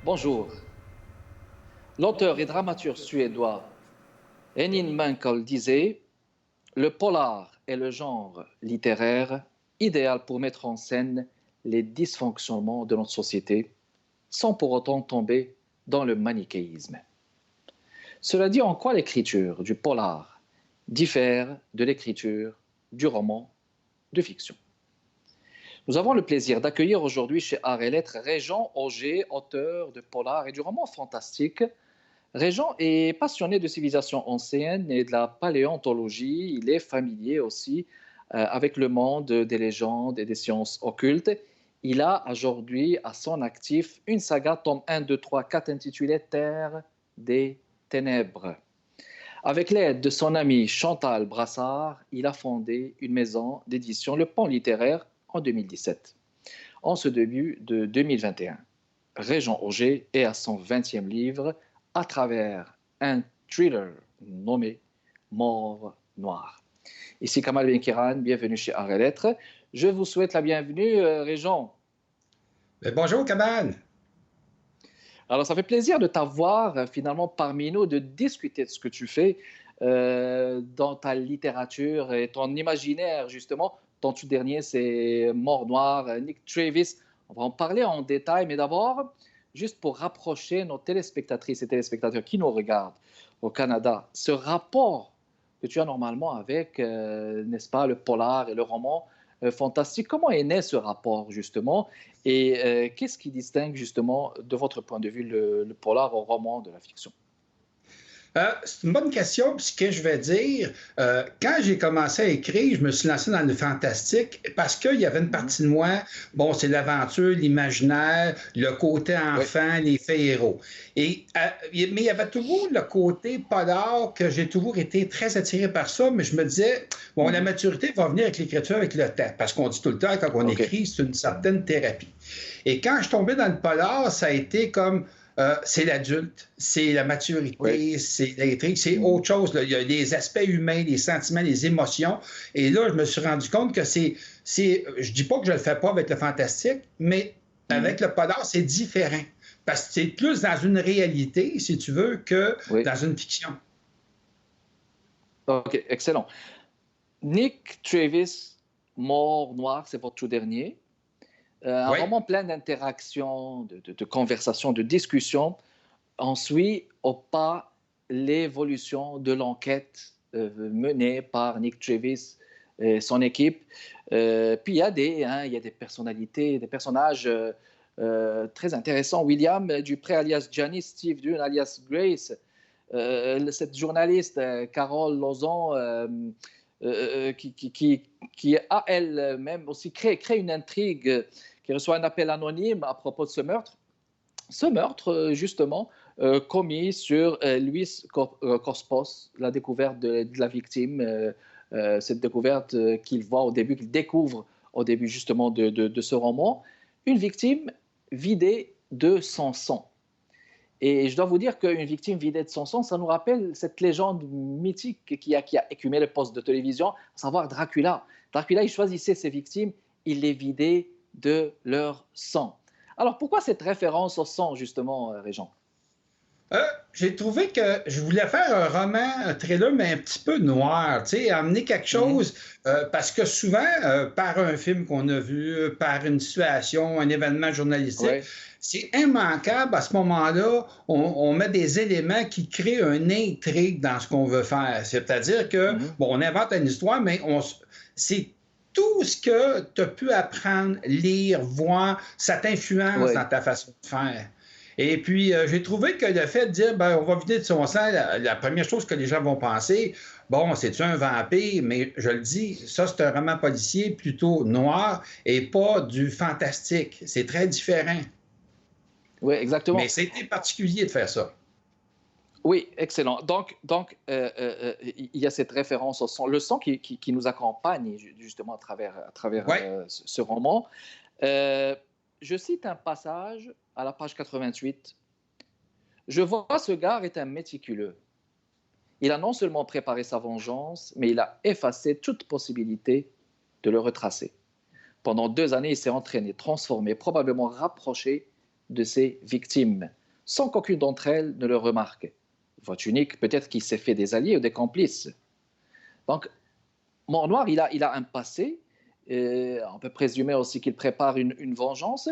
Bonjour. L'auteur et dramaturge suédois Henning Mankell disait: le polar est le genre littéraire idéal pour mettre en scène les dysfonctionnements de notre société sans pour autant tomber dans le manichéisme. Cela dit, en quoi l'écriture du polar diffère de l'écriture du roman de fiction? Nous avons le plaisir d'accueillir aujourd'hui chez Art et Lettres Régent Auger, auteur de polar et du roman fantastique. Régent est passionné de civilisation ancienne et de la paléontologie. Il est familier aussi avec le monde des légendes et des sciences occultes. Il a aujourd'hui à son actif une saga, tome 1, 2, 3, 4, intitulée Terre des Ténèbres. Avec l'aide de son ami Chantal Brassard, il a fondé une maison d'édition, Le Pont Littéraire, en 2017. En ce début de 2021, Régent Auger est à son 20e livre à travers un thriller nommé Mort Noire. Ici Kamal Benkiran, bienvenue chez Art et Lettres. Je vous souhaite la bienvenue, Régent. Bonjour, Kamal. Alors, ça fait plaisir de t'avoir finalement parmi nous, de discuter de ce que tu fais dans ta littérature et ton imaginaire, justement. Ton tout dernier, c'est Mort Noire, Nick Travis. On va en parler en détail, mais d'abord, juste pour rapprocher nos téléspectatrices et téléspectateurs qui nous regardent au Canada, ce rapport que tu as normalement avec, n'est-ce pas, le polar et le roman fantastique, comment est né ce rapport, justement? Et qu'est-ce qui distingue justement, de votre point de vue, le polar au roman de la fiction? C'est une bonne question. Puis ce que je vais dire, quand j'ai commencé à écrire, je me suis lancé dans le fantastique parce qu'il y avait une Mhm. partie de moi, bon, c'est l'aventure, l'imaginaire, le côté Oui. enfant, les faits héros. Mais il y avait toujours le côté polar que j'ai toujours été très attiré par ça, mais je me disais, bon, la Mhm. maturité va venir avec l'écriture, avec le temps, parce qu'on dit tout le temps, quand on OK. écrit, c'est une certaine thérapie. Et quand je suis tombé dans le polar, ça a été comme c'est l'adulte, c'est la Oui. maturité, c'est l'intrigue, c'est Mhm. autre chose. Là. Il y a les aspects humains, les sentiments, les émotions. Et là, je me suis rendu compte que je dis pas que je le fais pas avec le fantastique, mais Mhm. avec le polar, c'est différent. Parce que c'est plus dans une réalité, si tu veux, que Oui. dans une fiction. OK, excellent. Nick Travis, Mort Noire, c'est votre tout dernier. Un Oui. roman plein d'interactions, de conversations, de discussions. On suit au pas l'évolution de l'enquête menée par Nick Travis et son équipe. Puis il y a des personnalités, des personnages très intéressants. William Dupré alias Janice, Steve Dunn alias Grace, cette journaliste Carole Lozon qui a elle-même aussi créé une intrigue, qui reçoit un appel anonyme à propos de ce meurtre. Ce meurtre, justement, commis sur Luis Corpos, la découverte de la victime, cette découverte qu'il voit au début, qu'il découvre au début justement de ce roman, une victime vidée de son sang. Et je dois vous dire qu'une victime vidée de son sang, ça nous rappelle cette légende mythique qui a écumé le poste de télévision, à savoir Dracula. Dracula, il choisissait ses victimes, il les vidait de leur sang. Alors pourquoi cette référence au sang, justement, Régent? Euh, j'ai trouvé que je voulais faire un roman, un thriller, mais un petit peu noir, tu sais, amener quelque Mhm. chose, parce que souvent, par un film qu'on a vu, par une situation, un événement journalistique, Oui. c'est immanquable à ce moment-là, on met des éléments qui créent une intrigue dans ce qu'on veut faire. C'est-à-dire que, Mhm. bon, on invente une histoire, mais c'est tout ce que tu as pu apprendre, lire, voir, ça t'influence dans Oui. ta façon de faire. Et puis, j'ai trouvé que le fait de dire, ben, on va vider de son sang, la première chose que les gens vont penser, bon, c'est-tu un vampire? Mais je le dis, ça, c'est un roman policier plutôt noir et pas du fantastique. C'est très différent. Oui, Mais exactement. c'était particulier de faire ça. Oui, excellent. Donc il y a cette référence au son, le son qui nous accompagne justement à travers Oui, ce roman. Euh, je cite un passage à la page 88. Je vois ce gars est un méticuleux. Il a non seulement préparé sa vengeance, mais il a effacé toute possibilité de le retracer. Pendant 2 années, il s'est entraîné, transformé, probablement rapproché, de ses victimes, sans qu'aucune d'entre elles ne le remarque. Voie-tu, Nick, peut-être qu'il s'est fait des alliés ou des complices. Donc, Mort-Noir, il a un passé. On peut présumer aussi qu'il prépare une vengeance.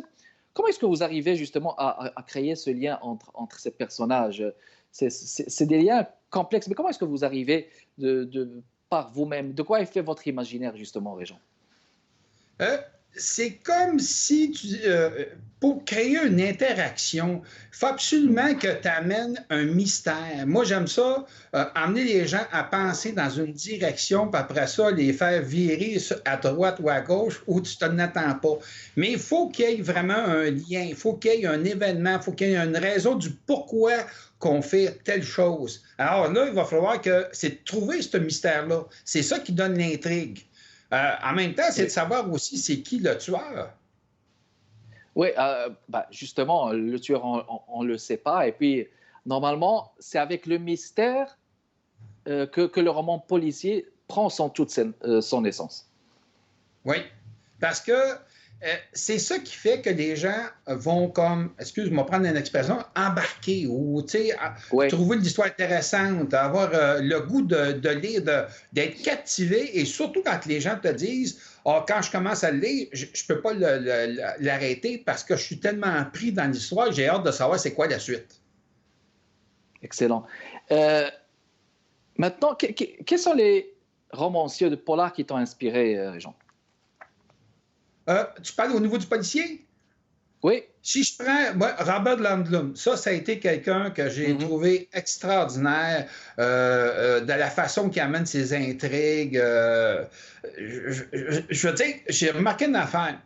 Comment est-ce que vous arrivez justement à créer ce lien entre ces personnages? C'est des liens complexes, mais comment est-ce que vous arrivez par vous-même? De quoi est fait votre imaginaire, justement, Régent? C'est comme si, pour créer une interaction, il faut absolument que tu amènes un mystère. Moi, j'aime ça, amener les gens à penser dans une direction, puis après ça, les faire virer à droite ou à gauche où tu ne t'attends pas. Mais il faut qu'il y ait vraiment un lien, il faut qu'il y ait un événement, il faut qu'il y ait une raison du pourquoi qu'on fait telle chose. Alors là, il va falloir que c'est de trouver ce mystère-là. C'est ça qui donne l'intrigue. En même temps, c'est de savoir aussi c'est qui le tueur. Oui, justement, le tueur, on ne le sait pas. Et puis, normalement, c'est avec le mystère que le roman policier prend toute son essence. Oui, parce que c'est ça qui fait que les gens vont comme, excuse-moi, prendre une expression, embarquer ou trouver l'histoire intéressante, avoir le goût de lire, d'être captivé, et surtout quand les gens te disent quand je commence à le lire, je ne peux pas l'arrêter parce que je suis tellement pris dans l'histoire, j'ai hâte de savoir c'est quoi la suite. Excellent. Maintenant, quels sont les romanciers de polar qui t'ont inspiré, Régent? Tu parles au niveau du policier? Oui. Si je prends, moi, Robert Landlum, ça a été quelqu'un que j'ai trouvé extraordinaire de la façon qu'il amène ses intrigues. Je veux dire, j'ai remarqué une affaire.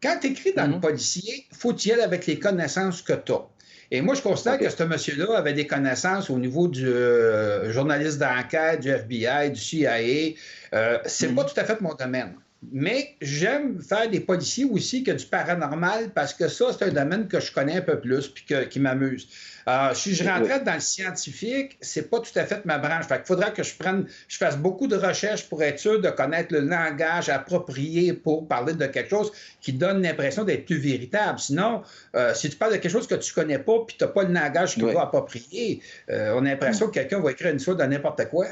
Quand tu écris dans le policier, il faut que tu y ailles avec les connaissances que tu as. Et moi, je considère que ce monsieur-là avait des connaissances au niveau du journaliste d'enquête, du FBI, du CIA. C'est pas tout à fait mon domaine. Mais j'aime faire des policiers aussi que du paranormal parce que ça, c'est un domaine que je connais un peu plus et qui m'amuse. Si je rentrais dans le scientifique, c'est pas tout à fait ma branche. Fait qu'il faudra que je fasse beaucoup de recherches pour être sûr de connaître le langage approprié pour parler de quelque chose qui donne l'impression d'être plus véritable. Sinon, si tu parles de quelque chose que tu connais pas puis tu n'as pas le langage qui va approprier, on a l'impression que quelqu'un va écrire une histoire de n'importe quoi.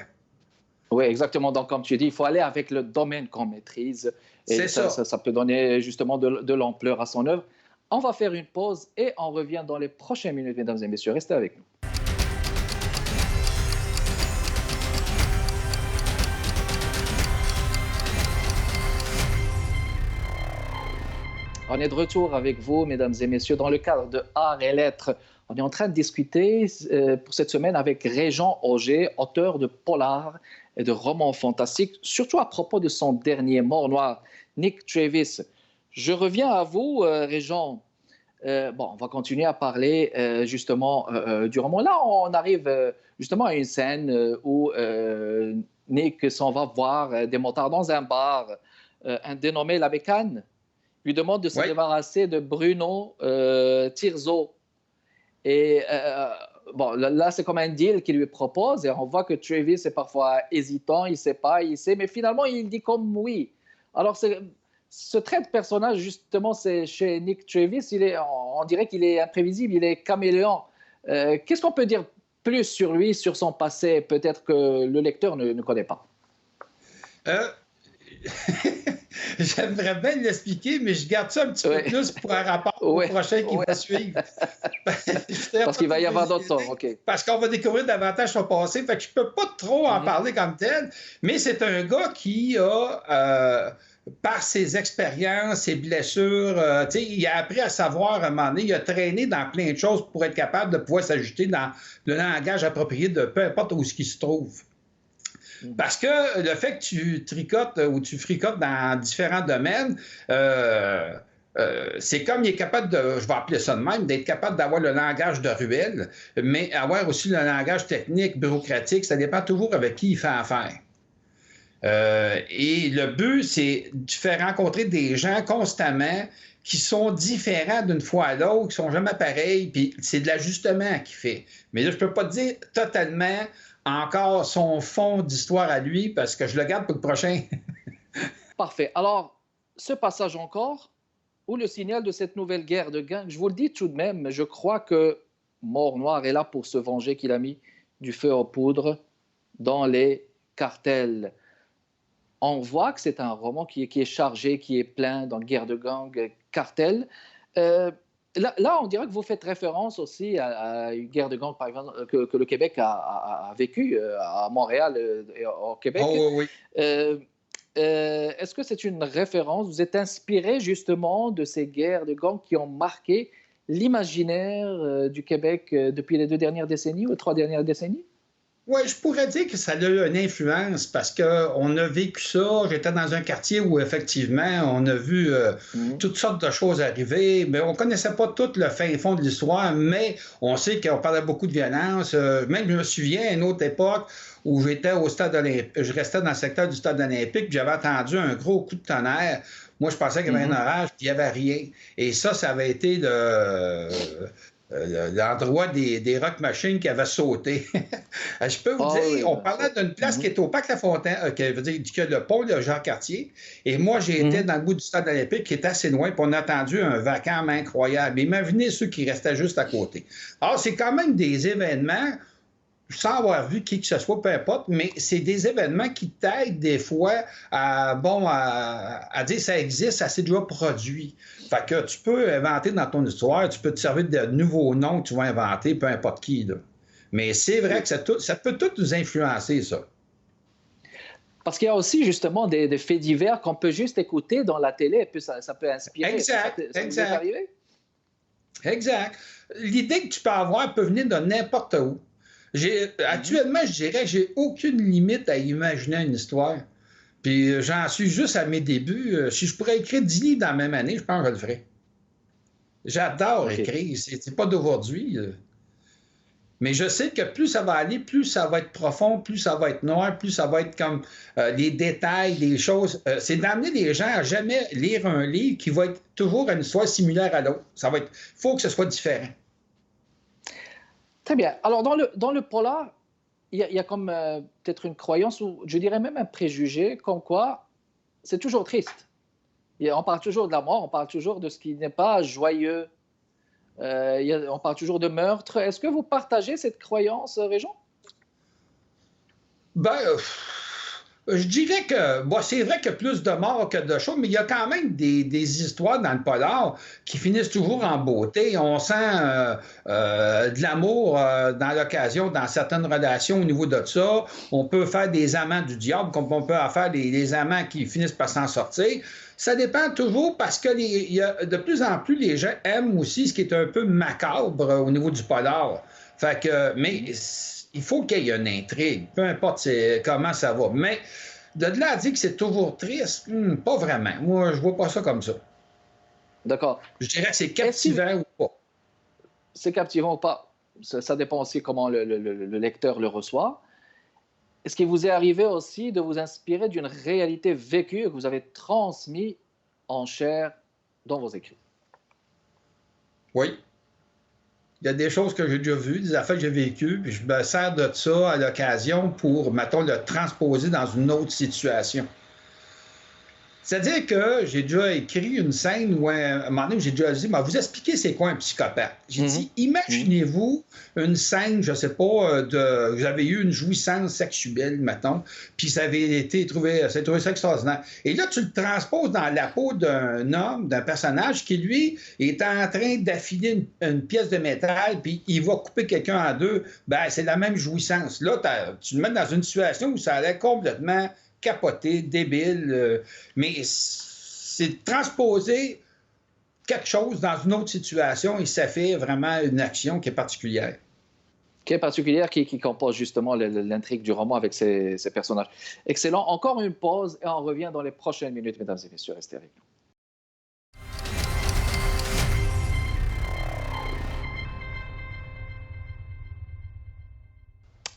Oui, exactement. Donc, comme tu dis, il faut aller avec le domaine qu'on maîtrise. Et ça peut donner justement de l'ampleur à son œuvre. On va faire une pause et on revient dans les prochaines minutes, mesdames et messieurs. Restez avec nous. On est de retour avec vous, mesdames et messieurs, dans le cadre de Arts et Lettres. On est en train de discuter pour cette semaine avec Régent Auger, auteur de polars et de romans fantastiques, surtout à propos de son dernier Mort-Noir, Nick Travis. Je reviens à vous, Régent. On va continuer à parler justement du roman. Là, on arrive justement à une scène où Nick s'en va voir des motards dans un bar, un dénommé La Bécane lui demande de se débarrasser de Bruno Tirzo. Et là, c'est comme un deal qu'il lui propose et on voit que Travis est parfois hésitant, il ne sait pas, il sait, mais finalement, il dit comme oui. Alors, ce trait de personnage, justement, c'est chez Nick Travis, on dirait qu'il est imprévisible, il est caméléon. Qu'est-ce qu'on peut dire plus sur lui, sur son passé, peut-être que le lecteur ne connaît pas? J'aimerais bien l'expliquer, mais je garde ça un petit peu plus pour un rapport au prochain qui va suivre. Parce qu'il va y avoir d'autres temps, OK. Parce qu'on va découvrir davantage son passé, fait que je ne peux pas trop en parler comme tel, mais c'est un gars qui a, par ses expériences, ses blessures, il a appris à savoir à un moment donné, il a traîné dans plein de choses pour être capable de pouvoir s'ajuster dans le langage approprié de peu importe où il se trouve. Parce que le fait que tu tricotes ou tu fricotes dans différents domaines, c'est comme il est capable de, je vais appeler ça de même, d'être capable d'avoir le langage de ruelle, mais avoir aussi le langage technique, bureaucratique, ça dépend toujours avec qui il fait affaire. Et le but, c'est de faire rencontrer des gens constamment qui sont différents d'une fois à l'autre, qui sont jamais pareils, puis c'est de l'ajustement qu'il fait. Mais là, je ne peux pas te dire totalement encore son fond d'histoire à lui, parce que je le garde pour le prochain. Parfait. Alors, ce passage encore, ou le signal de cette nouvelle guerre de gangs? Je vous le dis tout de même, je crois que Mort Noir est là pour se venger qu'il a mis du feu aux poudres dans les cartels. On voit que c'est un roman qui est chargé, qui est plein dans guerre de gangs, cartels. Euh, là, on dirait que vous faites référence aussi à une guerre de gangs, par exemple, que le Québec a vécu à Montréal et au Québec. Oh, oui, oui. Euh, Est-ce que c'est une référence? Vous êtes inspiré justement de ces guerres de gangs qui ont marqué l'imaginaire du Québec depuis les 2 dernières décennies ou 3 dernières décennies? Oui, je pourrais dire que ça a eu une influence parce qu'on a vécu ça. J'étais dans un quartier où, effectivement, on a vu Mhm. toutes sortes de choses arriver. Mais on ne connaissait pas tout le fin fond de l'histoire, mais on sait qu'on parlait beaucoup de violence. Même, je me souviens, à une autre époque où j'étais au stade olympique, je restais dans le secteur du stade olympique, puis j'avais entendu un gros coup de tonnerre. Moi, je pensais qu'il y avait un Mhm. orage, puis il n'y avait rien. Et ça avait été l'endroit des rock machines qui avaient sauté. Je peux vous Ah dire, oui, on bien parlait sûr. d'une place qui Mhm. est au Parc La Fontaine, qui veut dire que le pont de Jean-Cartier. Et moi, j'étais Mhm. dans le bout du stade olympique qui est assez loin, puis on a attendu un vacarme incroyable. Imaginez ceux qui restaient juste à côté. Alors, c'est quand même des événements, sans avoir vu qui que ce soit, peu importe, mais c'est des événements qui t'aident des fois à dire ça existe, ça s'est déjà produit. Fait que tu peux inventer dans ton histoire, tu peux te servir de nouveaux noms que tu vas inventer, peu importe qui, là. Mais c'est vrai que ça peut tout nous influencer, ça. Parce qu'il y a aussi justement des faits divers qu'on peut juste écouter dans la télé et puis ça peut inspirer. Est-ce que Exact, ça vous est exact, arrivé? exact. L'idée que tu peux avoir peut venir de n'importe où. Mhm. Actuellement, je dirais que j'ai aucune limite à imaginer une histoire. Puis j'en suis juste à mes débuts. Si je pourrais écrire 10 livres dans la même année, je pense que je le ferais. J'adore OK. écrire, c'est pas d'aujourd'hui. Mais je sais que plus ça va aller, plus ça va être profond, plus ça va être noir, plus ça va être comme les détails, les choses. C'est d'amener les gens à jamais lire un livre qui va être toujours une histoire similaire à l'autre. Ça va être, faut que ce soit différent. Très bien. Alors, dans le polar, il y a comme peut-être une croyance ou je dirais même un préjugé comme quoi c'est toujours triste. On parle toujours de la mort, on parle toujours de ce qui n'est pas joyeux. On parle toujours de meurtre. Est-ce que vous partagez cette croyance, Régent? Ben, je dirais que bon, c'est vrai qu'il y a plus de morts que de choses, mais il y a quand même des histoires dans le polar qui finissent toujours en beauté. On sent de l'amour dans l'occasion, dans certaines relations au niveau de ça. On peut faire des amants du diable, comme on peut en faire des amants qui finissent par s'en sortir. Ça dépend toujours parce que il y a, de plus en plus, les gens aiment aussi ce qui est un peu macabre au niveau du polar. Fait que, mais Mhm. il faut qu'il y ait une intrigue, peu importe comment ça va. Mais de là à dire que c'est toujours triste, pas vraiment. Moi, je vois pas ça comme ça. D'accord. Je dirais que c'est Est-ce que captivant ou pas. c'est captivant ou pas? Ça dépend aussi comment le lecteur le reçoit. Est-ce qu'il vous est arrivé aussi de vous inspirer d'une réalité vécue que vous avez transmise en chair dans vos écrits? Oui. Il y a des choses que j'ai déjà vues, des affaires que j'ai vécues, puis je me sers de ça à l'occasion pour, mettons, le transposer dans une autre situation. C'est-à-dire que j'ai déjà écrit une scène où, à un moment donné, j'ai déjà dit, vous expliquez c'est quoi un psychopathe. J'ai Mhm. dit, Mhm. imaginez-vous une scène, je ne sais pas, vous avez eu une jouissance sexuelle, mettons, puis ça avait été trouvé ça extraordinaire. Et là, tu le transposes dans la peau d'un homme, d'un personnage qui, lui, est en train d'affiler une pièce de métal, puis il va couper quelqu'un en deux. Ben, c'est la même jouissance. Là, tu le mets dans une situation où ça allait complètement capoté, débile, mais c'est transposer quelque chose dans une autre situation et ça fait vraiment une action qui est particulière. Qui est particulière, qui compose justement l'intrigue du roman avec ces personnages. Excellent. Encore une pause et on revient dans les prochaines minutes, mesdames et messieurs. Restez avec nous.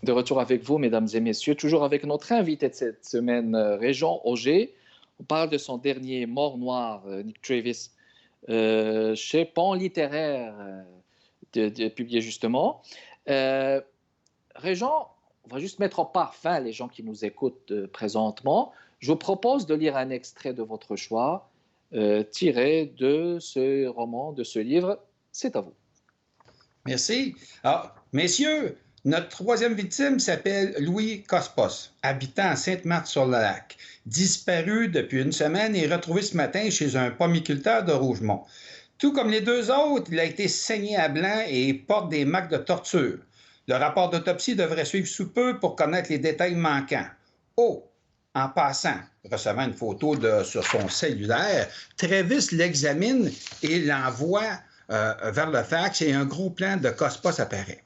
De retour avec vous, mesdames et messieurs, toujours avec notre invité de cette semaine, Régent Auger. On parle de son dernier Mort Noir, Nick Travis, chez Pont Littéraire, publié justement. Euh, Régent, on va juste mettre au parfum les gens qui nous écoutent présentement. Je vous propose de lire un extrait de votre choix. tiré de ce roman, de ce livre. C'est à vous. Merci. Alors, messieurs, notre troisième victime s'appelle Louis Cospos, habitant à Sainte-Marthe-sur-le-Lac, disparu depuis une semaine et retrouvé ce matin chez un pomiculteur de Rougemont. Tout comme les deux autres, il a été saigné à blanc et porte des marques de torture. Le rapport d'autopsie devrait suivre sous peu pour connaître les détails manquants. Oh, en passant, recevant une photo sur son cellulaire, Travis l'examine et l'envoie vers le fax et un gros plan de Cospos apparaît.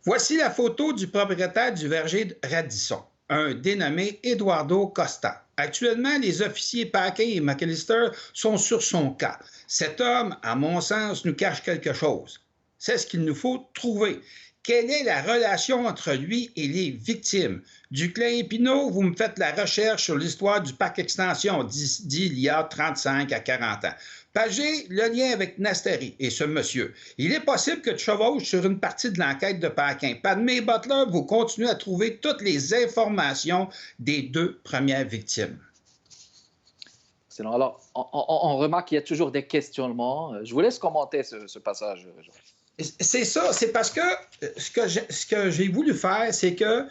Voici la photo du propriétaire du verger de Radisson, un dénommé Eduardo Costa. Actuellement, les officiers Paquin et McAllister sont sur son cas. Cet homme, à mon sens, nous cache quelque chose. C'est ce qu'il nous faut trouver. Quelle est la relation entre lui et les victimes? Duclin et Pinault, vous me faites la recherche sur l'histoire du parc extension d'il y a 35 à 40 ans. Pagé, le lien avec Nasteri et ce monsieur. Il est possible que tu chevauches sur une partie de l'enquête de Paquin. Padmé et Butler, vous continuez à trouver toutes les informations des deux premières victimes. Excellent. Alors, on remarque qu'il y a toujours des questionnements. Je vous laisse commenter ce passage, Jean. C'est ça, c'est parce que ce que j'ai voulu faire, c'est que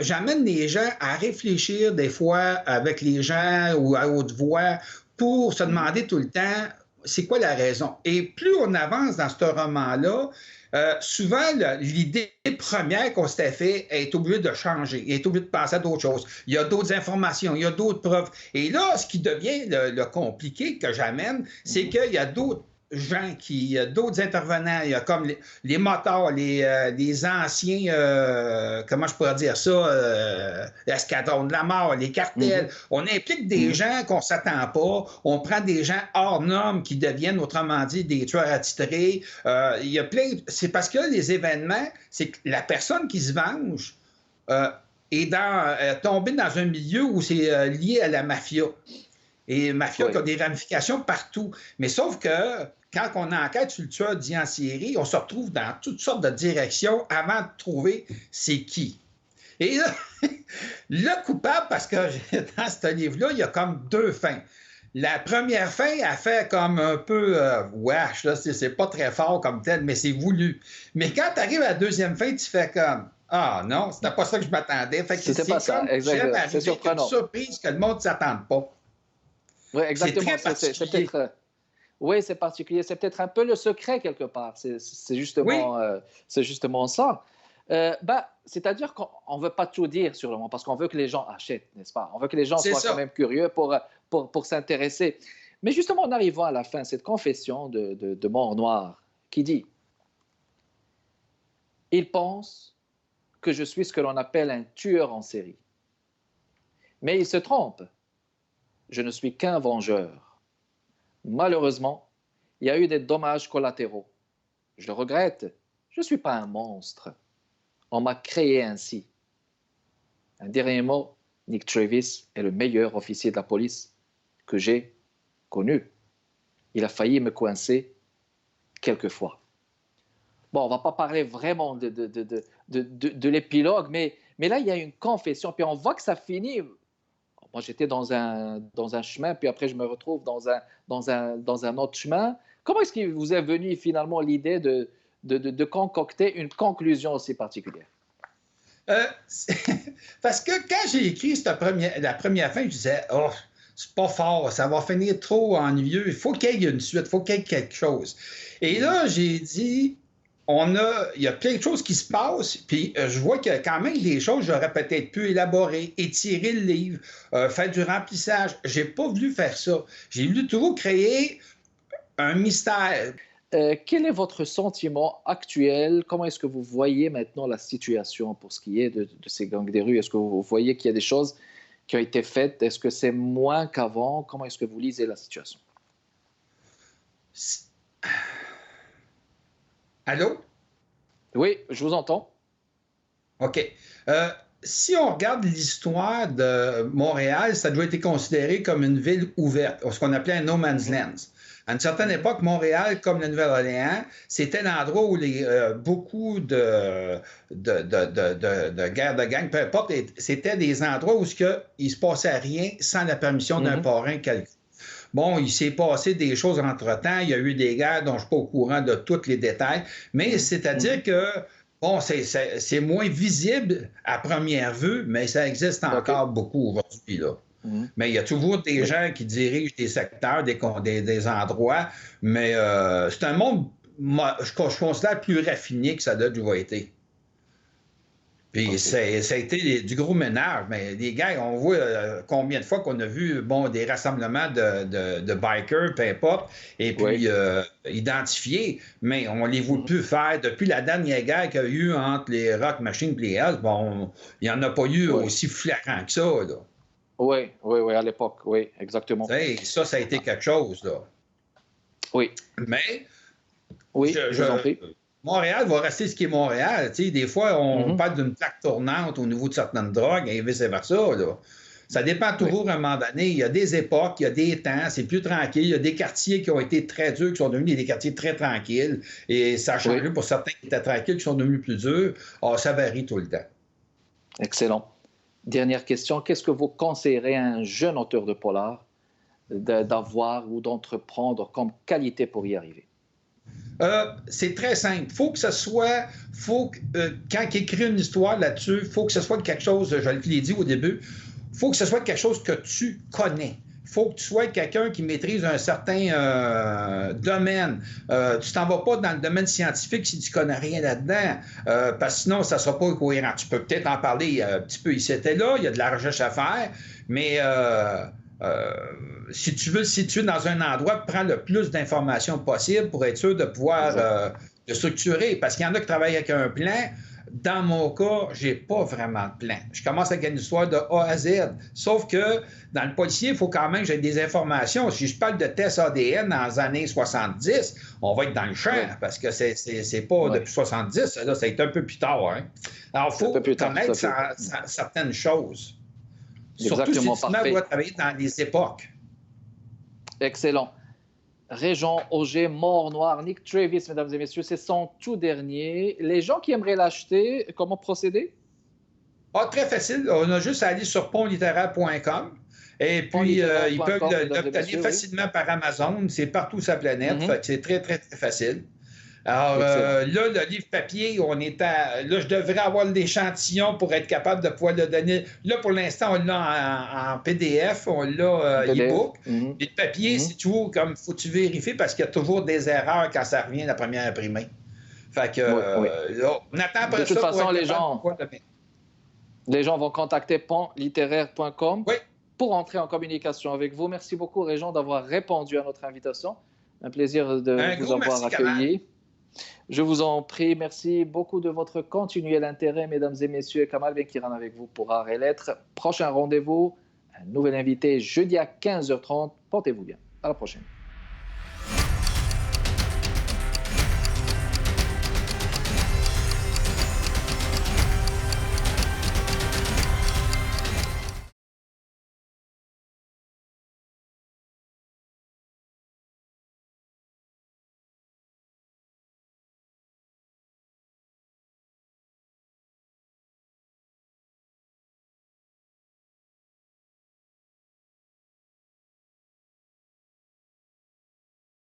j'amène les gens à réfléchir des fois avec les gens ou à haute voix pour se demander tout le temps c'est quoi la raison. Et plus on avance dans ce roman-là, souvent l'idée première qu'on s'était fait est obligée de changer, est obligée de passer à d'autres choses. Il y a d'autres informations, il y a d'autres preuves. Et là, ce qui devient le compliqué que j'amène, c'est qu'il y a d'autres gens d'autres intervenants, il y a comme les motards, les anciens, comment je pourrais dire ça, l'escadron de la mort, les cartels. On implique des gens qu'on ne s'attend pas, on prend des gens hors normes qui deviennent, autrement dit, des tueurs attitrés. Il y a plein. C'est parce que les événements, c'est que la personne qui se venge est tombée dans un milieu où c'est lié à la mafia. Et mafia qui a des ramifications partout. Mais sauf que quand on enquête sur le tueur dit en série, on se retrouve dans toutes sortes de directions avant de trouver c'est qui. Et là, le coupable, parce que dans ce livre-là, il y a comme deux fins. La première fin, elle fait comme un peu wesh, là, c'est pas très fort comme tel, mais c'est voulu. Mais quand tu arrives à la deuxième fin, tu fais comme ah non, c'était pas ça que je m'attendais. Fait que c'était pas ça, exactement. C'est surprenant. Une surprise que le monde ne s'attend pas. Oui, exactement. C'est peut-être. Oui, c'est particulier. C'est peut-être un peu le secret quelque part. C'est justement, justement ça. C'est-à-dire qu'on ne veut pas tout dire sur le moment parce qu'on veut que les gens achètent, n'est-ce pas? On veut que les gens soient quand même curieux pour s'intéresser. Mais justement, en arrivant à la fin, cette confession de mort noire qui dit « Il pense que je suis ce que l'on appelle un tueur en série. Mais il se trompe. Je ne suis qu'un vengeur. Malheureusement, il y a eu des dommages collatéraux. Je le regrette. Je ne suis pas un monstre. On m'a créé ainsi. » Un dernier mot, Nick Travis est le meilleur officier de la police que j'ai connu. Il a failli me coincer quelques fois. Bon, on ne va pas parler vraiment de l'épilogue, mais là, il y a une confession. Puis on voit que ça finit. Moi, j'étais dans un chemin, puis après, je me retrouve dans un autre chemin. Comment est-ce qu'il vous est venu finalement l'idée de concocter une conclusion aussi particulière? Parce que quand j'ai écrit la première fin, je disais « Oh, c'est pas fort, ça va finir trop ennuyeux, il faut qu'il y ait une suite, il faut qu'il y ait quelque chose. » Et là, j'ai dit il y a plein de choses qui se passent, puis je vois qu'il y a quand même des choses que j'aurais peut-être pu élaborer, étirer le livre, faire du remplissage. J'ai pas voulu faire ça. J'ai voulu toujours créer un mystère. Quel est votre sentiment actuel? Comment est-ce que vous voyez maintenant la situation pour ce qui est de ces gangs des rues? Est-ce que vous voyez qu'il y a des choses qui ont été faites? Est-ce que c'est moins qu'avant? Comment est-ce que vous lisez la situation? Allô? Oui, je vous entends. OK. Si on regarde l'histoire de Montréal, ça doit être considéré comme une ville ouverte, ce qu'on appelait un no man's land. À une certaine époque, Montréal, comme la Nouvelle-Orléans, c'était l'endroit où beaucoup de guerres de gangs, peu importe, c'était des endroits où il ne se passait rien sans la permission d'un parrain quelconque. Bon, il s'est passé des choses entre-temps, il y a eu des guerres dont je ne suis pas au courant de tous les détails, mais c'est-à-dire que, bon, c'est moins visible à première vue, mais ça existe encore beaucoup aujourd'hui, là. Mais il y a toujours des gens qui dirigent des secteurs, des endroits, mais c'est un monde, je considère, plus raffiné que ça a déjà été. Puis ça a été du gros ménage, mais les gars, on voit combien de fois qu'on a vu des rassemblements de bikers, peu importe, et puis identifiés, mais on ne les voit plus faire. Depuis la dernière guerre qu'il y a eu entre les Rock Machine et les Hells, bon, il n'y en a pas eu aussi flagrant que ça, là. Oui, à l'époque, oui, exactement. Ça a été quelque chose, là. Oui. Mais, je vous en prie. Montréal va rester ce qui est Montréal. Tu sais, des fois, on parle d'une plaque tournante au niveau de certaines drogues et vice-versa, là. Ça dépend toujours à un moment donné. Il y a des époques, il y a des temps, c'est plus tranquille. Il y a des quartiers qui ont été très durs, qui sont devenus des quartiers très tranquilles. Et ça a changé pour certains qui étaient tranquilles, qui sont devenus plus durs. Alors, ça varie tout le temps. Excellent. Dernière question. Qu'est-ce que vous conseillerez à un jeune auteur de polar d'avoir ou d'entreprendre comme qualité pour y arriver? C'est très simple. Il faut que ce soit, quand il écrit une histoire là-dessus, il faut que ce soit quelque chose, je l'ai dit au début, il faut que ce soit quelque chose que tu connais. Il faut que tu sois quelqu'un qui maîtrise un certain domaine. Tu t'en vas pas dans le domaine scientifique si tu connais rien là-dedans, parce que sinon, ça ne sera pas cohérent. Tu peux peut-être en parler un petit peu ici et là, il y a de la recherche à faire, mais si tu veux le situer dans un endroit, prends le plus d'informations possible pour être sûr de pouvoir le structurer. Parce qu'il y en a qui travaillent avec un plan. Dans mon cas, je n'ai pas vraiment de plan. Je commence avec une histoire de A à Z. Sauf que dans le policier, il faut quand même que j'ai des informations. Si je parle de tests ADN dans les années 70, on va être dans le champ parce que c'est pas depuis 70. Là, ça a été un peu plus tard. Hein? Alors, il faut connaître certaines choses. Surtout si tu dois travailler dans les époques. Excellent. Régent Auger, Mort-Noir, Nick Travis, mesdames et messieurs, c'est son tout dernier. Les gens qui aimeraient l'acheter, comment procéder? Très facile. On a juste à aller sur pontlittéraire.com et puis ils peuvent l'obtenir facilement par Amazon. C'est partout sur la planète. Fait que c'est très, très, très facile. Alors là, le livre papier, là, je devrais avoir l'échantillon pour être capable de pouvoir le donner. Là, pour l'instant, on l'a en PDF, on l'a e-book. Et le papier, c'est toujours comme faut que tu vérifies parce qu'il y a toujours des erreurs quand ça revient la première imprimée. Fait que là, on attend après ça. De toute façon, les gens vont contacter pontlittéraire.com pour entrer en communication avec vous. Merci beaucoup, Régent, d'avoir répondu à notre invitation. Un plaisir de vous avoir accueilli. Je vous en prie, merci beaucoup de votre continuel intérêt, mesdames et messieurs. Kamal Benkiran avec vous pour Art et Lettres. Prochain rendez-vous, un nouvel invité jeudi à 15h30. Portez-vous bien. À la prochaine.